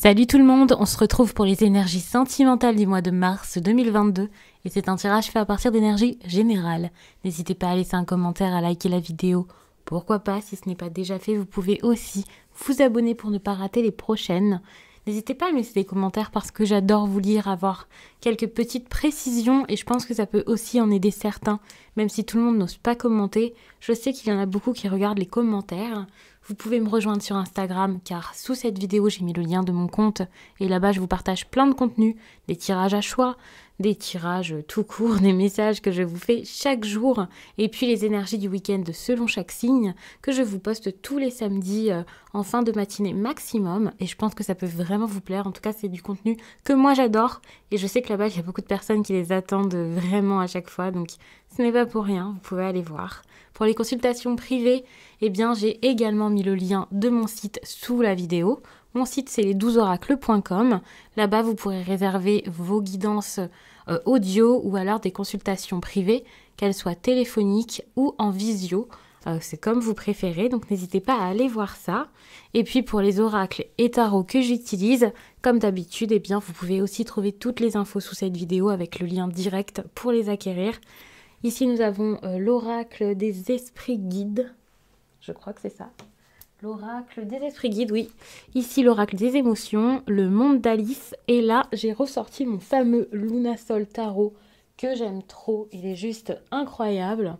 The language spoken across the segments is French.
Salut tout le monde, on se retrouve pour les énergies sentimentales du mois de mars 2022 et c'est un tirage fait à partir d'énergie générale. N'hésitez pas à laisser un commentaire, à liker la vidéo. Pourquoi pas, si ce n'est pas déjà fait, vous pouvez aussi vous abonner pour ne pas rater les prochaines. N'hésitez pas à me laisser des commentaires parce que j'adore vous lire, avoir quelques petites précisions et je pense que ça peut aussi en aider certains. Même si tout le monde n'ose pas commenter, je sais qu'il y en a beaucoup qui regardent les commentaires. Vous pouvez me rejoindre sur Instagram car sous cette vidéo j'ai mis le lien de mon compte et là-bas je vous partage plein de contenus, des tirages à choix, des tirages tout court, des messages que je vous fais chaque jour et puis les énergies du week-end selon chaque signe que je vous poste tous les samedis en fin de matinée maximum et je pense que ça peut vraiment vous plaire. En tout cas c'est du contenu que moi j'adore et je sais que là-bas il y a beaucoup de personnes qui les attendent vraiment à chaque fois donc ce n'est pas pour rien, vous pouvez aller voir. Pour les consultations privées, eh bien, j'ai également mis le lien de mon site sous la vidéo. Mon site, c'est les12oracles.com. Là-bas, vous pourrez réserver vos guidances audio ou alors des consultations privées, qu'elles soient téléphoniques ou en visio. C'est comme vous préférez, donc n'hésitez pas à aller voir ça. Et puis pour les oracles et tarots que j'utilise, comme d'habitude, eh bien, vous pouvez aussi trouver toutes les infos sous cette vidéo avec le lien direct pour les acquérir. Ici, nous avons l'oracle des esprits guides. Je crois que c'est ça. L'oracle des esprits guides, oui. Ici, l'oracle des émotions, le monde d'Alice. Et là, j'ai ressorti mon fameux Lunasol Tarot que j'aime trop. Il est juste incroyable.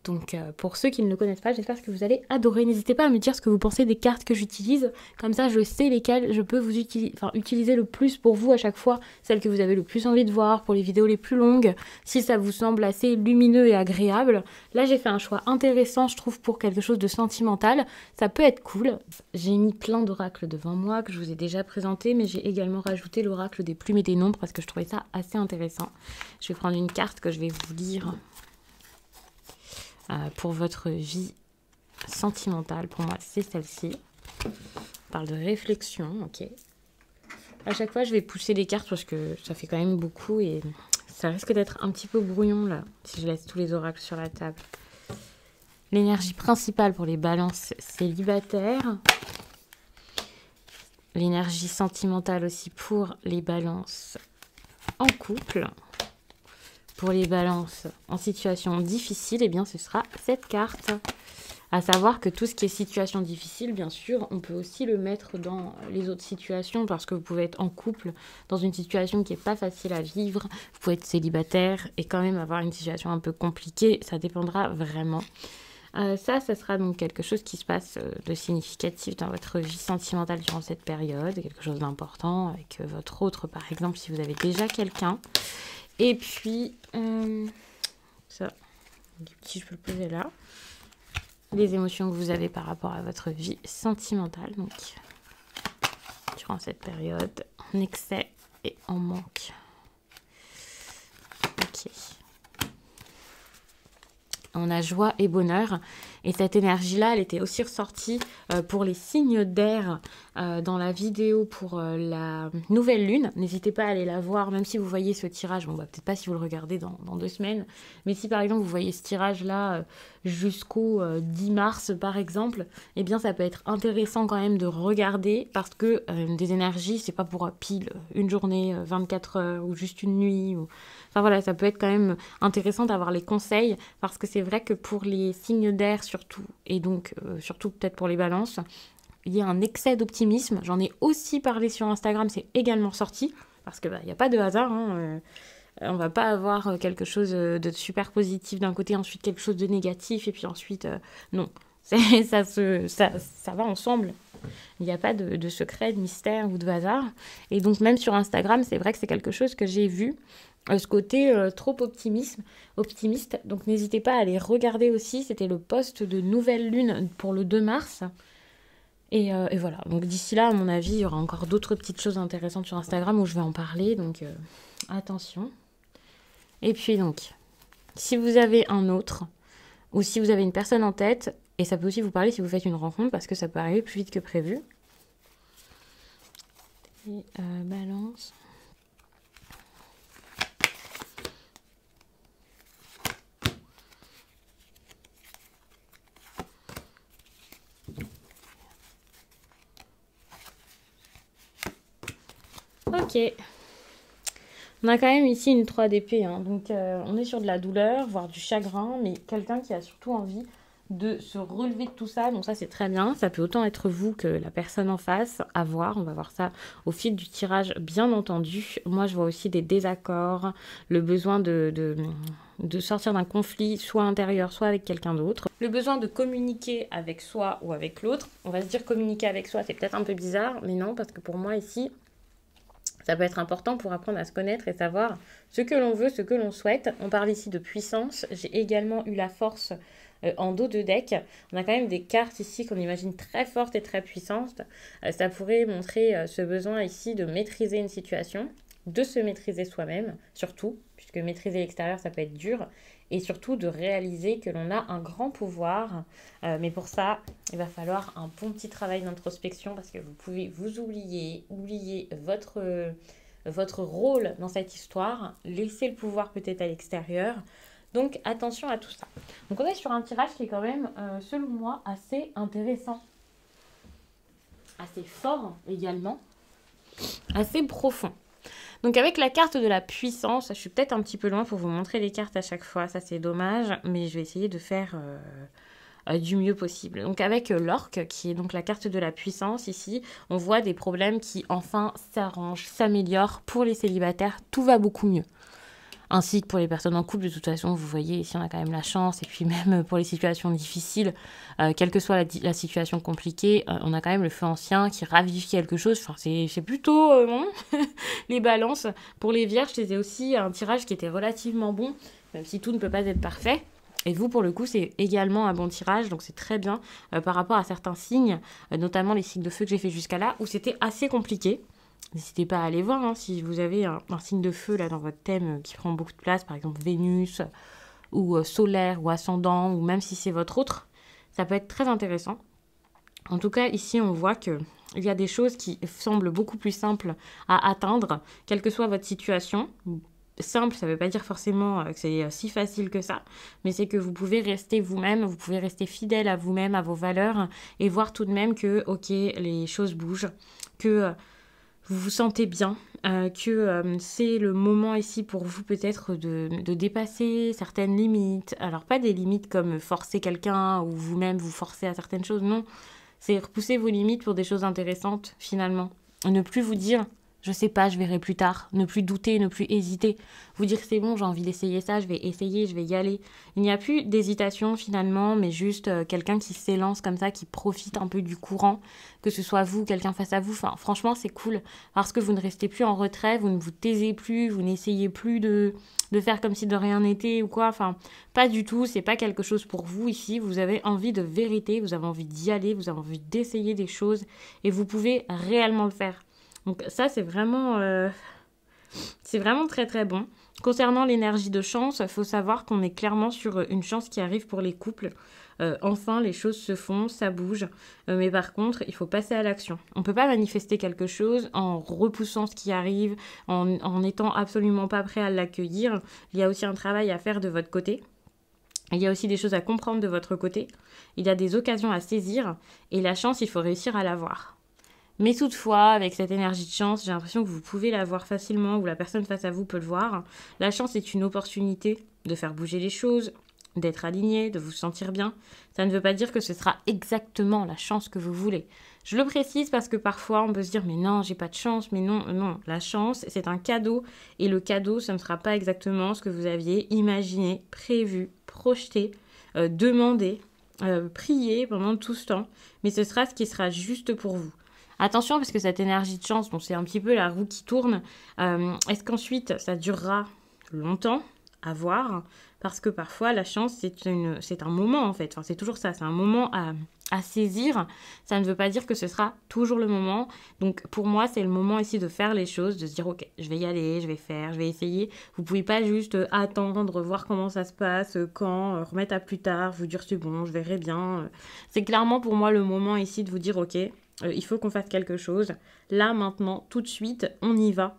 Donc pour ceux qui ne le connaissent pas, j'espère que vous allez adorer. N'hésitez pas à me dire ce que vous pensez des cartes que j'utilise. Comme ça, je sais lesquelles je peux vous utiliser le plus pour vous à chaque fois. Celles que vous avez le plus envie de voir pour les vidéos les plus longues. Si ça vous semble assez lumineux et agréable. Là, j'ai fait un choix intéressant, je trouve, pour quelque chose de sentimental. Ça peut être cool. J'ai mis plein d'oracles devant moi que je vous ai déjà présenté. Mais j'ai également rajouté l'oracle des plumes et des nombres parce que je trouvais ça assez intéressant. Je vais prendre une carte que je vais vous lire. Pour votre vie sentimentale, pour moi, c'est celle-ci. On parle de réflexion, ok. À chaque fois, je vais pousser les cartes parce que ça fait quand même beaucoup et ça risque d'être un petit peu brouillon, là, si je laisse tous les oracles sur la table. L'énergie principale pour les balances célibataires. L'énergie sentimentale aussi pour les balances en couple. Pour les balances en situation difficile, eh bien ce sera cette carte. À savoir que tout ce qui est situation difficile, bien sûr, on peut aussi le mettre dans les autres situations parce que vous pouvez être en couple dans une situation qui n'est pas facile à vivre. Vous pouvez être célibataire et quand même avoir une situation un peu compliquée. Ça dépendra vraiment. Ça sera donc quelque chose qui se passe de significatif dans votre vie sentimentale durant cette période. Quelque chose d'important avec votre autre, par exemple, si vous avez déjà quelqu'un. Et puis, ça, si je peux le poser là, les émotions que vous avez par rapport à votre vie sentimentale, donc, durant cette période, en excès et en manque. Ok. On a joie et bonheur. Et cette énergie-là, elle était aussi ressortie pour les signes d'air dans la vidéo pour la nouvelle lune. N'hésitez pas à aller la voir, même si vous voyez ce tirage. Bon, bah, peut-être pas si vous le regardez dans 2 semaines. Mais si par exemple vous voyez ce tirage-là jusqu'au 10 mars, par exemple, eh bien ça peut être intéressant quand même de regarder parce que des énergies, c'est pas pour pile une journée, 24 heures ou juste une nuit. Enfin voilà, ça peut être quand même intéressant d'avoir les conseils parce que c'est vrai que pour les signes d'air surtout, et donc surtout peut-être pour les balances, il y a un excès d'optimisme. J'en ai aussi parlé sur Instagram, c'est également sorti, parce qu'il n'y a pas de hasard. On va pas avoir quelque chose de super positif d'un côté, ensuite quelque chose de négatif, et puis ensuite, non. Ça va ensemble. Il n'y a pas de secret, de mystère ou de hasard. Et donc même sur Instagram, c'est vrai que c'est quelque chose que j'ai vu, ce côté trop optimiste. Donc n'hésitez pas à aller regarder aussi. C'était le post de Nouvelle Lune pour le 2 mars. Et voilà. Donc d'ici là, à mon avis, il y aura encore d'autres petites choses intéressantes sur Instagram où je vais en parler. Donc attention. Et puis donc, si vous avez un autre, ou si vous avez une personne en tête, et ça peut aussi vous parler si vous faites une rencontre, parce que ça peut arriver plus vite que prévu. Et balance. Ok. On a quand même ici une 3 d'épée, hein. Donc on est sur de la douleur, voire du chagrin, mais quelqu'un qui a surtout envie de se relever de tout ça. Donc ça, c'est très bien. Ça peut autant être vous que la personne en face. À voir, on va voir ça au fil du tirage, bien entendu. Moi, je vois aussi des désaccords, le besoin de sortir d'un conflit, soit intérieur, soit avec quelqu'un d'autre. Le besoin de communiquer avec soi ou avec l'autre. On va se dire communiquer avec soi, c'est peut-être un peu bizarre, mais non, parce que pour moi, ici, ça peut être important pour apprendre à se connaître et savoir ce que l'on veut, ce que l'on souhaite. On parle ici de puissance. J'ai également eu la force en dos de deck. On a quand même des cartes ici qu'on imagine très fortes et très puissantes. Ça pourrait montrer ce besoin ici de maîtriser une situation, de se maîtriser soi-même, surtout, puisque maîtriser l'extérieur, ça peut être dur, et surtout de réaliser que l'on a un grand pouvoir. Mais pour ça, il va falloir un bon petit travail d'introspection parce que vous pouvez vous oublier votre rôle dans cette histoire, laisser le pouvoir peut-être à l'extérieur. Donc attention à tout ça. Donc on est sur un tirage qui est quand même, selon moi, assez intéressant. Assez fort également. Assez profond. Donc avec la carte de la puissance, je suis peut-être un petit peu loin pour vous montrer les cartes à chaque fois. Ça c'est dommage, mais je vais essayer de faire du mieux possible. Donc avec l'orque, qui est donc la carte de la puissance ici, on voit des problèmes qui enfin s'arrangent, s'améliorent. Pour les célibataires, tout va beaucoup mieux. Ainsi que pour les personnes en couple, de toute façon, vous voyez, ici on a quand même la chance. Et puis même pour les situations difficiles, quelle que soit la situation compliquée, on a quand même le feu ancien qui ravive quelque chose. Enfin, c'est plutôt bon. Les balances. Pour les vierges, c'était aussi un tirage qui était relativement bon, même si tout ne peut pas être parfait. Et vous, pour le coup, c'est également un bon tirage, donc c'est très bien par rapport à certains signes, notamment les signes de feu que j'ai fait jusqu'à là, où c'était assez compliqué. N'hésitez pas à aller voir hein, si vous avez un signe de feu là dans votre thème qui prend beaucoup de place, par exemple Vénus ou solaire ou ascendant, ou même si c'est votre autre, ça peut être très intéressant. En tout cas, ici, on voit qu'il y a des choses qui semblent beaucoup plus simples à atteindre, quelle que soit votre situation. Simple, ça ne veut pas dire forcément que c'est si facile que ça, mais c'est que vous pouvez rester vous-même, vous pouvez rester fidèle à vous-même, à vos valeurs, et voir tout de même que, ok, les choses bougent, que vous vous sentez bien, que c'est le moment ici pour vous peut-être de dépasser certaines limites. Alors pas des limites comme forcer quelqu'un ou vous-même vous forcer à certaines choses, non. C'est repousser vos limites pour des choses intéressantes finalement. Ne plus vous dire je sais pas, je verrai plus tard. Ne plus douter, ne plus hésiter. Vous dire c'est bon, j'ai envie d'essayer ça, je vais essayer, je vais y aller. Il n'y a plus d'hésitation finalement, mais juste quelqu'un qui s'élance comme ça, qui profite un peu du courant, que ce soit vous, quelqu'un face à vous. Enfin, franchement, c'est cool parce que vous ne restez plus en retrait, vous ne vous taisez plus, vous n'essayez plus de faire comme si de rien n'était ou quoi. Enfin, pas du tout, c'est pas quelque chose pour vous ici. Vous avez envie de vérité, vous avez envie d'y aller, vous avez envie d'essayer des choses et vous pouvez réellement le faire. Donc ça, c'est vraiment très très bon. Concernant l'énergie de chance, il faut savoir qu'on est clairement sur une chance qui arrive pour les couples. Enfin, les choses se font, ça bouge. Mais par contre, il faut passer à l'action. On ne peut pas manifester quelque chose en repoussant ce qui arrive, en n'étant absolument pas prêt à l'accueillir. Il y a aussi un travail à faire de votre côté. Il y a aussi des choses à comprendre de votre côté. Il y a des occasions à saisir. Et la chance, il faut réussir à l'avoir. Mais toutefois, avec cette énergie de chance, j'ai l'impression que vous pouvez la voir facilement ou la personne face à vous peut le voir. La chance est une opportunité de faire bouger les choses, d'être aligné, de vous sentir bien. Ça ne veut pas dire que ce sera exactement la chance que vous voulez. Je le précise parce que parfois on peut se dire mais non, j'ai pas de chance, mais non, non. La chance, c'est un cadeau et le cadeau, ce ne sera pas exactement ce que vous aviez imaginé, prévu, projeté, demandé, prié pendant tout ce temps. Mais ce sera ce qui sera juste pour vous. Attention parce que cette énergie de chance, bon, c'est un petit peu la roue qui tourne. Est-ce qu'ensuite ça durera longtemps à voir? Parce que parfois la chance c'est un moment en fait. Enfin, c'est toujours ça, c'est un moment à saisir. Ça ne veut pas dire que ce sera toujours le moment. Donc pour moi c'est le moment ici de faire les choses, de se dire ok, je vais y aller, je vais faire, je vais essayer. Vous pouvez pas juste attendre, voir comment ça se passe, quand, remettre à plus tard, vous dire c'est bon, je verrai bien. C'est clairement pour moi le moment ici de vous dire ok, il faut qu'on fasse quelque chose. Là, maintenant, tout de suite, on y va.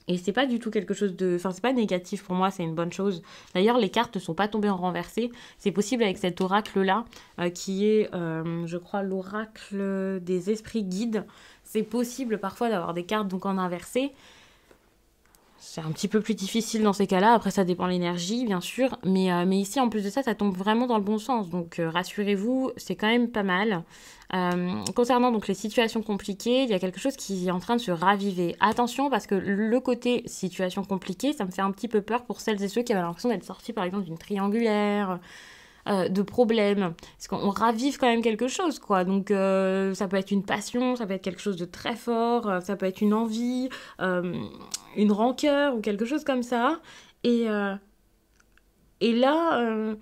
Et c'est pas du tout quelque chose de... Enfin, c'est pas négatif pour moi, c'est une bonne chose. D'ailleurs, les cartes ne sont pas tombées en renversé. C'est possible avec cet oracle-là, qui est, je crois, l'oracle des esprits guides. C'est possible parfois d'avoir des cartes donc en inversé. C'est un petit peu plus difficile dans ces cas-là. Après, ça dépend de l'énergie, bien sûr. Mais ici, en plus de ça, ça tombe vraiment dans le bon sens. Donc, rassurez-vous, c'est quand même pas mal. Concernant donc les situations compliquées, il y a quelque chose qui est en train de se raviver. Attention, parce que le côté situation compliquée, ça me fait un petit peu peur pour celles et ceux qui avaient l'impression d'être sortis, par exemple, d'une triangulaire, de problèmes. Parce qu'on ravive quand même quelque chose, quoi. Donc, ça peut être une passion, ça peut être quelque chose de très fort, ça peut être une envie, une rancœur ou quelque chose comme ça. Et, euh, et là,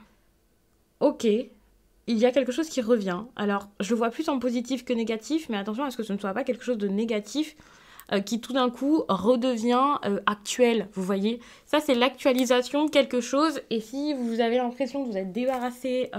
ok, il y a quelque chose qui revient. Alors, je le vois plus en positif que négatif, mais attention à ce que ce ne soit pas quelque chose de négatif qui tout d'un coup redevient actuel, vous voyez. Ça, c'est l'actualisation de quelque chose, et si vous avez l'impression que vous êtes débarrassé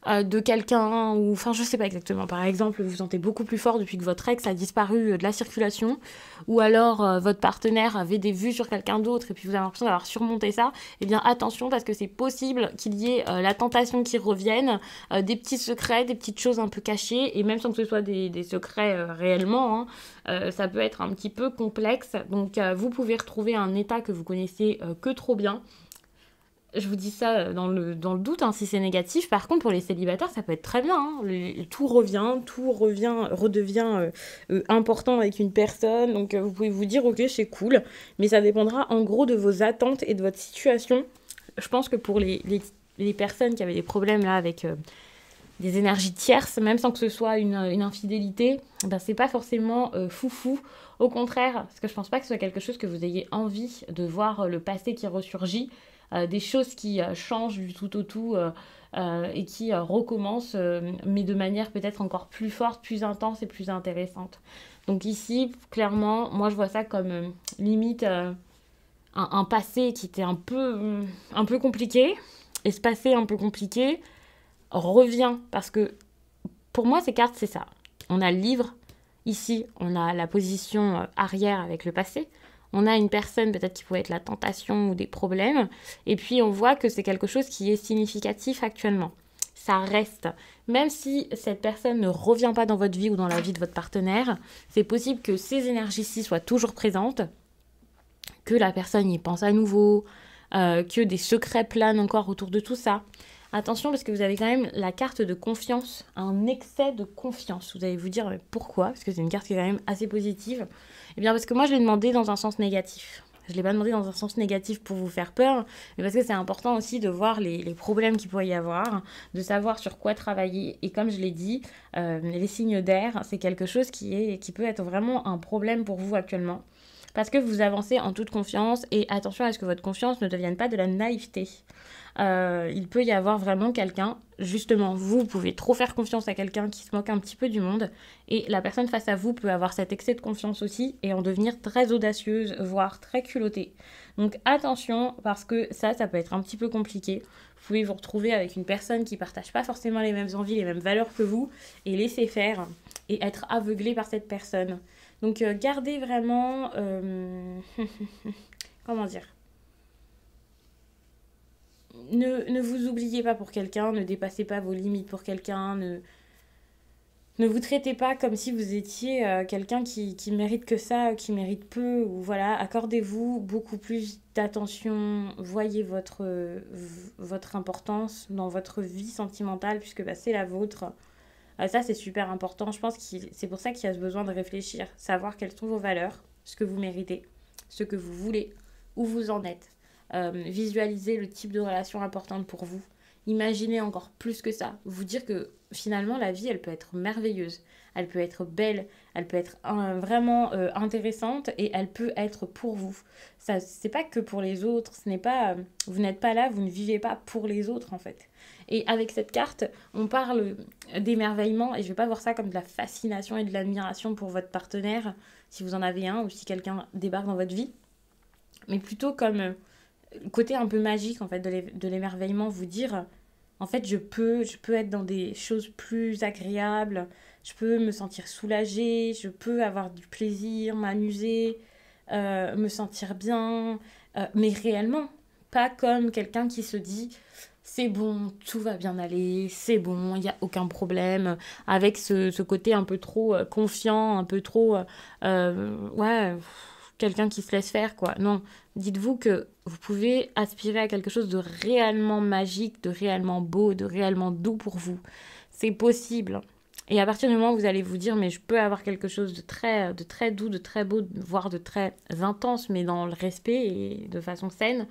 de quelqu'un, ou enfin je sais pas exactement, par exemple vous vous sentez beaucoup plus fort depuis que votre ex a disparu de la circulation, ou alors votre partenaire avait des vues sur quelqu'un d'autre et puis vous avez l'impression d'avoir surmonté ça, eh bien attention parce que c'est possible qu'il y ait la tentation qui revienne, des petits secrets, des petites choses un peu cachées, et même sans que ce soit des secrets réellement, hein, ça peut être un petit peu complexe, donc vous pouvez retrouver un état que vous connaissez que trop bien. Je vous dis ça dans le doute, hein, si c'est négatif. Par contre, pour les célibataires, ça peut être très bien. Hein. Tout redevient important avec une personne. Donc, vous pouvez vous dire, ok, c'est cool. Mais ça dépendra en gros de vos attentes et de votre situation. Je pense que pour les personnes qui avaient des problèmes là avec des énergies tierces, même sans que ce soit une infidélité, ben, c'est pas forcément foufou. Au contraire, parce que je pense pas que ce soit quelque chose que vous ayez envie de voir le passé qui ressurgit. Des choses qui changent du tout au tout et qui recommencent, mais de manière peut-être encore plus forte, plus intense et plus intéressante. Donc ici, clairement, moi je vois ça comme limite un passé qui était un peu compliqué. Et ce passé un peu compliqué revient parce que pour moi, ces cartes, c'est ça. On a le livre, ici, on a la position arrière avec le passé. On a une personne peut-être qui pourrait être la tentation ou des problèmes. Et puis, on voit que c'est quelque chose qui est significatif actuellement. Ça reste. Même si cette personne ne revient pas dans votre vie ou dans la vie de votre partenaire, c'est possible que ces énergies-ci soient toujours présentes, que la personne y pense à nouveau, que des secrets planent encore autour de tout ça. Attention parce que vous avez quand même la carte de confiance, un excès de confiance. Vous allez vous dire mais pourquoi? Parce que c'est une carte qui est quand même assez positive. Eh bien parce que moi je l'ai demandé dans un sens négatif. Je ne l'ai pas demandé dans un sens négatif pour vous faire peur, mais parce que c'est important aussi de voir les problèmes qu'il pourrait y avoir, de savoir sur quoi travailler. Et comme je l'ai dit, les signes d'air, c'est quelque chose qui peut être vraiment un problème pour vous actuellement. Parce que vous avancez en toute confiance et attention à ce que votre confiance ne devienne pas de la naïveté. Il peut y avoir vraiment quelqu'un, justement, vous pouvez trop faire confiance à quelqu'un qui se moque un petit peu du monde et la personne face à vous peut avoir cet excès de confiance aussi et en devenir très audacieuse, voire très culottée. Donc attention parce que ça peut être un petit peu compliqué. Vous pouvez vous retrouver avec une personne qui ne partage pas forcément les mêmes envies, les mêmes valeurs que vous et laisser faire et être aveuglé par cette personne. Donc gardez vraiment... comment dire, ne vous oubliez pas pour quelqu'un, ne dépassez pas vos limites pour quelqu'un, ne vous traitez pas comme si vous étiez quelqu'un qui mérite que ça, qui mérite peu, ou voilà, accordez-vous beaucoup plus d'attention, voyez votre importance dans votre vie sentimentale, puisque bah, c'est la vôtre. Ça, c'est super important. Je pense que c'est pour ça qu'il y a ce besoin de réfléchir, savoir quelles sont vos valeurs, ce que vous méritez, ce que vous voulez, où vous en êtes. Visualiser le type de relation importante pour vous. Imaginez encore plus que ça. Vous dire que finalement, la vie, elle peut être merveilleuse. Elle peut être belle. Elle peut être vraiment intéressante et elle peut être pour vous. Ça, c'est pas que pour les autres. Ce n'est pas, vous n'êtes pas là, vous ne vivez pas pour les autres en fait. Et avec cette carte, on parle d'émerveillement et je ne vais pas voir ça comme de la fascination et de l'admiration pour votre partenaire, si vous en avez un ou si quelqu'un débarque dans votre vie, mais plutôt comme le côté un peu magique en fait de l'émerveillement, vous dire en fait je peux être dans des choses plus agréables, je peux me sentir soulagée, je peux avoir du plaisir, m'amuser, me sentir bien, mais réellement, pas comme quelqu'un qui se dit c'est bon, tout va bien aller, c'est bon, il n'y a aucun problème, avec ce côté un peu trop confiant, un peu trop, ouais, quelqu'un qui se laisse faire, quoi. Non, dites-vous que vous pouvez aspirer à quelque chose de réellement magique, de réellement beau, de réellement doux pour vous. C'est possible. Et à partir du moment où vous allez vous dire, mais je peux avoir quelque chose de très doux, de très beau, voire de très intense, mais dans le respect et de façon saine,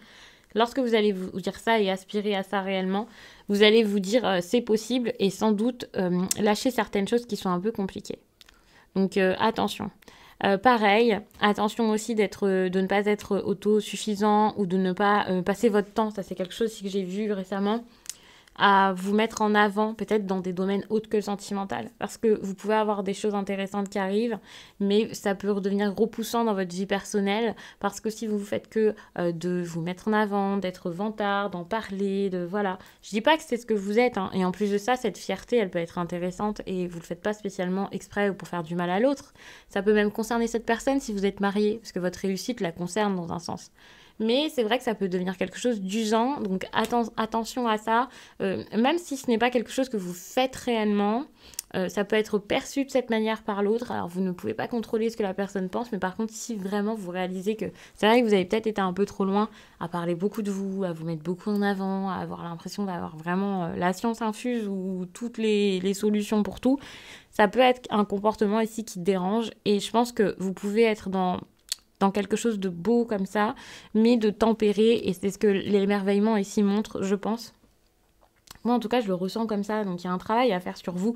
lorsque vous allez vous dire ça et aspirer à ça réellement, vous allez vous dire c'est possible et sans doute lâcher certaines choses qui sont un peu compliquées. Donc attention. Pareil, attention aussi de ne pas être autosuffisant ou de ne pas passer votre temps. Ça, c'est quelque chose aussi que j'ai vu récemment, à vous mettre en avant, peut-être dans des domaines autres que le sentimental. Parce que vous pouvez avoir des choses intéressantes qui arrivent, mais ça peut redevenir repoussant dans votre vie personnelle, parce que si vous faites que de vous mettre en avant, d'être vantard, d'en parler, de voilà. Je dis pas que c'est ce que vous êtes, hein, et en plus de ça, cette fierté, elle peut être intéressante, et vous le faites pas spécialement exprès ou pour faire du mal à l'autre. Ça peut même concerner cette personne si vous êtes marié, parce que votre réussite la concerne dans un sens. Mais c'est vrai que ça peut devenir quelque chose d'usant, donc attention à ça. Même si ce n'est pas quelque chose que vous faites réellement, ça peut être perçu de cette manière par l'autre. Alors vous ne pouvez pas contrôler ce que la personne pense, mais par contre si vraiment vous réalisez que c'est vrai que vous avez peut-être été un peu trop loin à parler beaucoup de vous, à vous mettre beaucoup en avant, à avoir l'impression d'avoir vraiment la science infuse ou toutes les solutions pour tout, ça peut être un comportement ici qui dérange. Et je pense que vous pouvez être dans quelque chose de beau comme ça, mais de tempérer, et c'est ce que l'émerveillement ici montre, je pense. Moi, en tout cas, je le ressens comme ça, donc il y a un travail à faire sur vous,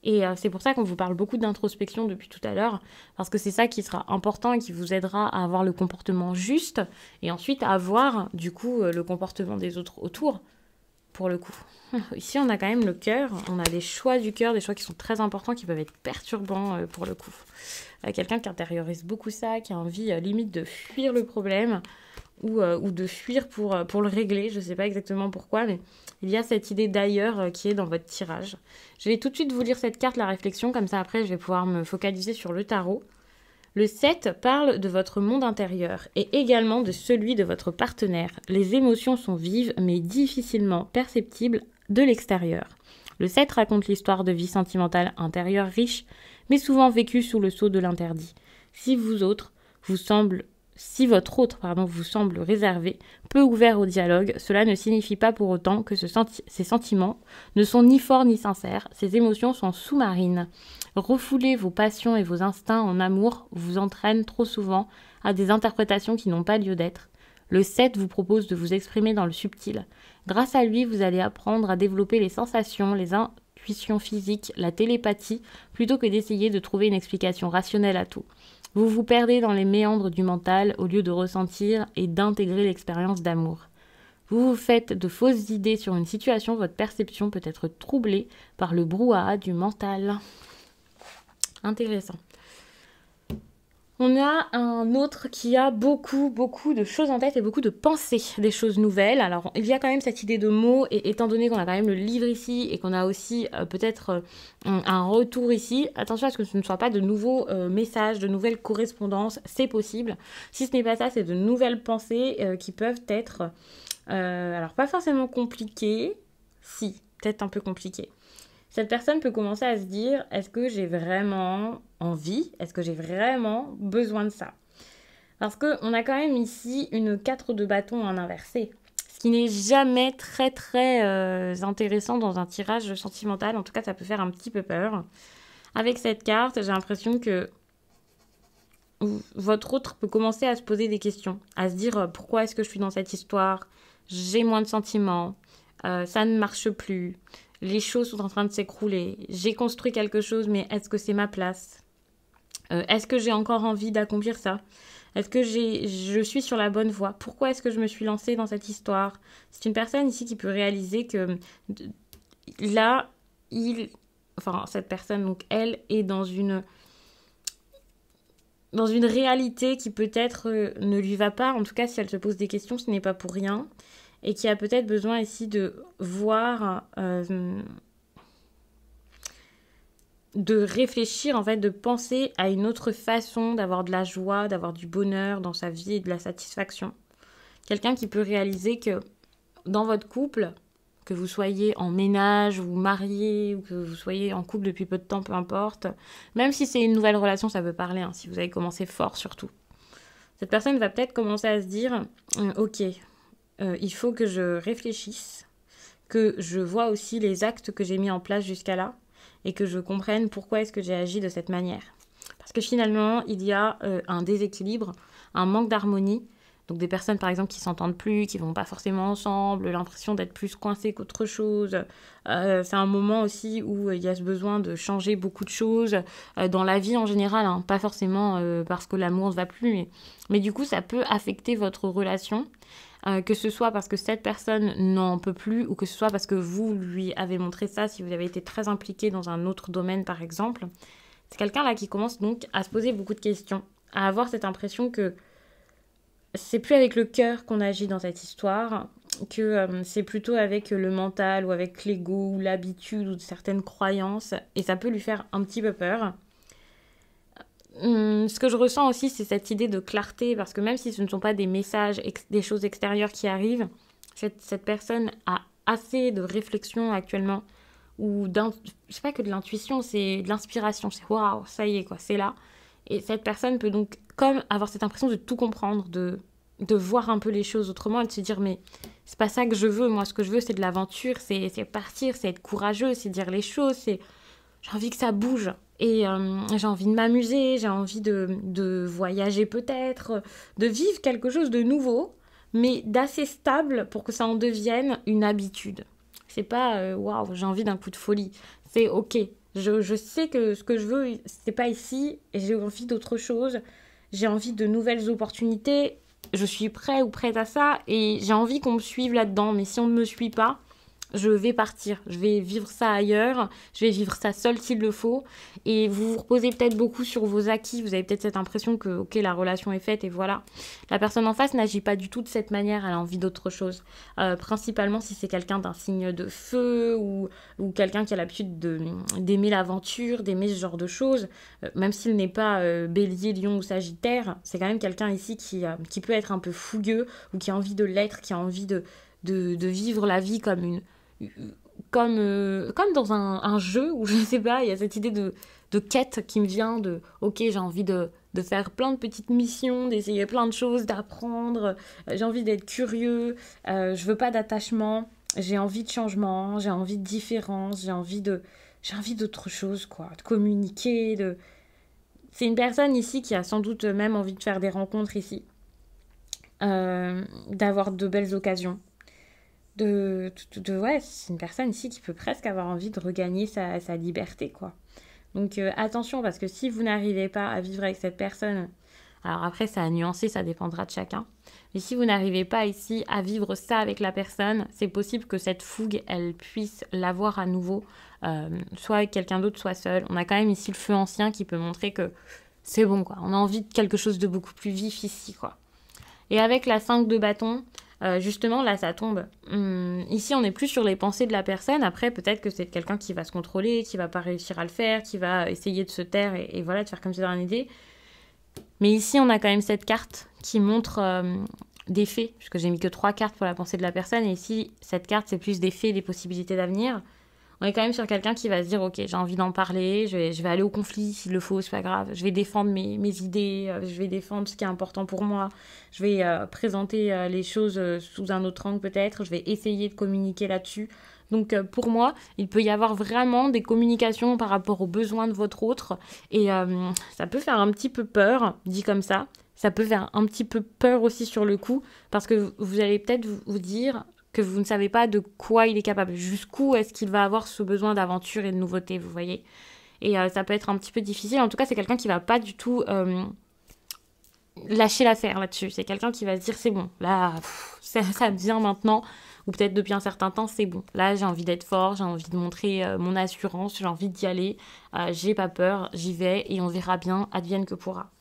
et c'est pour ça qu'on vous parle beaucoup d'introspection depuis tout à l'heure, parce que c'est ça qui sera important et qui vous aidera à avoir le comportement juste, et ensuite à avoir, du coup, le comportement des autres autour, pour le coup. Ici, on a quand même le cœur, on a des choix du cœur, des choix qui sont très importants, qui peuvent être perturbants pour le coup. Quelqu'un qui intériorise beaucoup ça, qui a envie limite de fuir le problème ou de fuir pour le régler, je ne sais pas exactement pourquoi, mais il y a cette idée d'ailleurs qui est dans votre tirage. Je vais tout de suite vous lire cette carte, la réflexion, comme ça après je vais pouvoir me focaliser sur le tarot. Le 7 parle de votre monde intérieur et également de celui de votre partenaire. Les émotions sont vives mais difficilement perceptibles de l'extérieur. Le 7 raconte l'histoire de vie sentimentale intérieure riche, mais souvent vécue sous le sceau de l'interdit. Si votre autre vous semble réservé, peu ouvert au dialogue, cela ne signifie pas pour autant que ces sentiments ne sont ni forts ni sincères, ces émotions sont sous-marines. Refouler vos passions et vos instincts en amour vous entraîne trop souvent à des interprétations qui n'ont pas lieu d'être. Le 7 vous propose de vous exprimer dans le subtil. Grâce à lui, vous allez apprendre à développer les sensations, les intuitions physiques, la télépathie, plutôt que d'essayer de trouver une explication rationnelle à tout. Vous vous perdez dans les méandres du mental au lieu de ressentir et d'intégrer l'expérience d'amour. Vous vous faites de fausses idées sur une situation, votre perception peut être troublée par le brouhaha du mental. Intéressant. On a un autre qui a beaucoup de choses en tête et beaucoup de pensées, des choses nouvelles. Alors, il y a quand même cette idée de mots, et étant donné qu'on a quand même le livre ici et qu'on a aussi peut-être un retour ici, attention à ce que ce ne soit pas de nouveaux messages, de nouvelles correspondances, c'est possible. Si ce n'est pas ça, c'est de nouvelles pensées qui peuvent être, alors pas forcément compliquées, si, peut-être un peu compliquées. Cette personne peut commencer à se dire, est-ce que j'ai vraiment envie? Est-ce que j'ai vraiment besoin de ça? Parce qu'on a quand même ici une 4 de bâton en inversé. Ce qui n'est jamais très intéressant dans un tirage sentimental. En tout cas, ça peut faire un petit peu peur. Avec cette carte, j'ai l'impression que votre autre peut commencer à se poser des questions. À se dire, pourquoi est-ce que je suis dans cette histoire? J'ai moins de sentiments. Ça ne marche plus. Les choses sont en train de s'écrouler. J'ai construit quelque chose, mais est-ce que c'est ma place? Est-ce que j'ai encore envie d'accomplir ça? Est-ce que je suis sur la bonne voie? Pourquoi est-ce que je me suis lancée dans cette histoire? C'est une personne ici qui peut réaliser que là, cette personne, donc elle, est dans une réalité qui peut-être ne lui va pas. En tout cas, si elle se pose des questions, ce n'est pas pour rien. Et qui a peut-être besoin ici de voir de réfléchir, en fait, de penser à une autre façon d'avoir de la joie, d'avoir du bonheur dans sa vie et de la satisfaction. Quelqu'un qui peut réaliser que dans votre couple, que vous soyez en ménage ou marié ou que vous soyez en couple depuis peu de temps, peu importe, même si c'est une nouvelle relation, ça peut parler, hein, si vous avez commencé fort surtout. Cette personne va peut-être commencer à se dire ok, il faut que je réfléchisse, que je vois aussi les actes que j'ai mis en place jusqu'à là et que je comprenne pourquoi est-ce que j'ai agi de cette manière. Parce que finalement, il y a un déséquilibre, un manque d'harmonie. Donc des personnes par exemple qui s'entendent plus, qui vont pas forcément ensemble, l'impression d'être plus coincées qu'autre chose. C'est un moment aussi où il y a ce besoin de changer beaucoup de choses dans la vie en général, hein. Pas forcément parce que l'amour ne va plus, mais du coup ça peut affecter votre relation. Que ce soit parce que cette personne n'en peut plus ou que ce soit parce que vous lui avez montré ça, si vous avez été très impliqué dans un autre domaine par exemple. C'est quelqu'un là qui commence donc à se poser beaucoup de questions, à avoir cette impression que c'est plus avec le cœur qu'on agit dans cette histoire, que c'est plutôt avec le mental ou avec l'ego ou l'habitude ou certaines croyances, et ça peut lui faire un petit peu peur. Ce que je ressens aussi, c'est cette idée de clarté, parce que même si ce ne sont pas des messages, des choses extérieures qui arrivent, cette personne a assez de réflexion actuellement, ou c'est pas que de l'intuition, c'est de l'inspiration, c'est waouh, ça y est quoi, c'est là. Et cette personne peut donc comme avoir cette impression de tout comprendre, de voir un peu les choses autrement et de se dire mais c'est pas ça que je veux, moi ce que je veux c'est de l'aventure, c'est partir, c'est être courageux, c'est dire les choses, c'est j'ai envie que ça bouge et j'ai envie de m'amuser, j'ai envie de voyager peut-être, de vivre quelque chose de nouveau mais d'assez stable pour que ça en devienne une habitude. C'est pas waouh, j'ai envie d'un coup de folie, c'est ok. Je sais que ce que je veux, c'est pas ici, et j'ai envie d'autre chose. J'ai envie de nouvelles opportunités. Je suis prêt ou prête à ça, et j'ai envie qu'on me suive là-dedans. Mais si on ne me suit pas, je vais partir. Je vais vivre ça ailleurs. Je vais vivre ça seul s'il le faut. Et vous vous reposez peut-être beaucoup sur vos acquis. Vous avez peut-être cette impression que, ok, la relation est faite et voilà. La personne en face n'agit pas du tout de cette manière. Elle a envie d'autre chose. Principalement si c'est quelqu'un d'un signe de feu ou quelqu'un qui a l'habitude d'aimer l'aventure, d'aimer ce genre de choses. Même s'il n'est pas bélier, lion ou sagittaire, c'est quand même quelqu'un ici qui peut être un peu fougueux ou qui a envie de l'être, qui a envie de vivre la vie comme dans un jeu où je ne sais pas, il y a cette idée de quête qui me vient de ok, j'ai envie de faire plein de petites missions, d'essayer plein de choses, d'apprendre, j'ai envie d'être curieux, je veux pas d'attachement, j'ai envie de changement, j'ai envie de différence, j'ai envie d'autre chose, quoi, de communiquer, c'est une personne ici qui a sans doute même envie de faire des rencontres ici, d'avoir de belles occasions. Ouais, c'est une personne ici qui peut presque avoir envie de regagner sa liberté, quoi. Donc attention, parce que si vous n'arrivez pas à vivre avec cette personne, alors après ça a nuancé, ça dépendra de chacun, mais si vous n'arrivez pas ici à vivre ça avec la personne, c'est possible que cette fougue, elle puisse l'avoir à nouveau, soit avec quelqu'un d'autre, soit seul. On a quand même ici le feu ancien qui peut montrer que c'est bon, quoi. On a envie de quelque chose de beaucoup plus vif ici, quoi. Et avec la 5 de bâton, justement, là, ça tombe. Ici, on n'est plus sur les pensées de la personne. Après, peut-être que c'est quelqu'un qui va se contrôler, qui va pas réussir à le faire, qui va essayer de se taire et voilà, de faire comme si de rien n'était. Mais ici, on a quand même cette carte qui montre des faits, puisque j'ai mis que 3 cartes pour la pensée de la personne. Et ici, cette carte, c'est plus des faits, des possibilités d'avenir. On est quand même sur quelqu'un qui va se dire, ok, j'ai envie d'en parler, je vais aller au conflit s'il le faut, c'est pas grave, je vais défendre mes idées, je vais défendre ce qui est important pour moi, je vais présenter les choses sous un autre angle peut-être, je vais essayer de communiquer là-dessus. Donc pour moi, il peut y avoir vraiment des communications par rapport aux besoins de votre autre, et ça peut faire un petit peu peur, dit comme ça peut faire un petit peu peur aussi sur le coup, parce que vous allez peut-être vous dire que vous ne savez pas de quoi il est capable, jusqu'où est-ce qu'il va avoir ce besoin d'aventure et de nouveauté, vous voyez. Et ça peut être un petit peu difficile. En tout cas, c'est quelqu'un qui va pas du tout lâcher l'affaire là-dessus. C'est quelqu'un qui va se dire c'est bon, là, ça me vient maintenant, ou peut-être depuis un certain temps, c'est bon. Là, j'ai envie d'être fort, j'ai envie de montrer mon assurance, j'ai envie d'y aller, j'ai pas peur, j'y vais et on verra bien, advienne que pourra.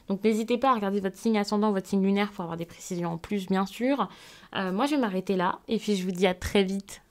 Donc n'hésitez pas à regarder votre signe ascendant, votre signe lunaire pour avoir des précisions en plus, bien sûr. Moi, je vais m'arrêter là et puis je vous dis à très vite